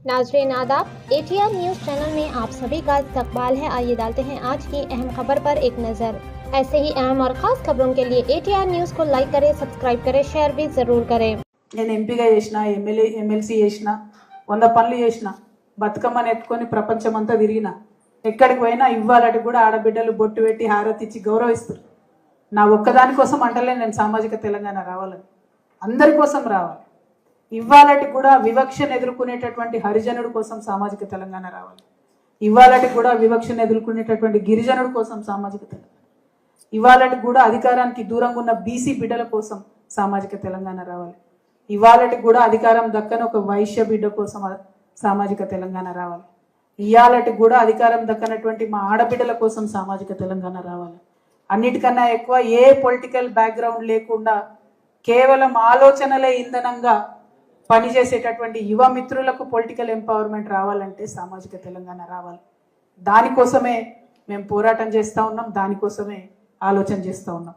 नाज़रीन आदाब, ATR news channel में आप सभी का इस्तकबाल है। आइए डालते हैं आज की अहम खबर पर एक नज़र। ऐसे ही अहम और ख़ास खबरों के लिए ATR न्यूज़ को लाइक करें, सब्सक्राइब करें, शेयर भी ज़रूर करें। నేను ఎంపీగా చేసిన ఎమ్మెల్సీ చేసిన 100 పనులు చేసిన బతుకమ్మని ఎత్తుకొని ప్రపంచమంతా తిరిగిన ఎక్కడికి పోయినా ఇవ్వాలటి కూడా ఆడబిడ్డలు బొట్టు పెట్టి హారతి ఇచ్చి గౌరవిస్తారు. నా ఒక్కదాని కోసం అంటలే నేను సామాజిక తెలంగాణ రావాలని, అందరి కోసం రావాలి. ఇవ్వాలటి కూడా వివక్షను ఎదుర్కొనేటటువంటి హరిజనుడి కోసం సామాజిక తెలంగాణ రావాలి. ఇవ్వాలటి కూడా వివక్షను ఎదుర్కొనేటటువంటి గిరిజనుడి కోసం సామాజిక తెలంగాణ, ఇవ్వాలటి కూడా అధికారానికి దూరంగా ఉన్న బీసీ బిడ్డల కోసం సామాజిక తెలంగాణ రావాలి. ఇవాళటి కూడా అధికారం దక్కని ఒక వైశ్య బిడ్డ కోసం సామాజిక తెలంగాణ రావాలి. ఇవాళటి కూడా అధికారం దక్కనటువంటి మా ఆడబిడ్డల కోసం సామాజిక తెలంగాణ రావాలి. అన్నిటికన్నా ఎక్కువ ఏ పొలిటికల్ బ్యాక్గ్రౌండ్ లేకుండా కేవలం ఆలోచనలే ఇంధనంగా పనిచేసేటటువంటి యువ మిత్రులకు పొలిటికల్ ఎంపవర్మెంట్ రావాలంటే సామాజిక తెలంగాణ రావాలి. దానికోసమే మేము పోరాటం చేస్తూ ఉన్నాం, దానికోసమే ఆలోచన చేస్తూ ఉన్నాం.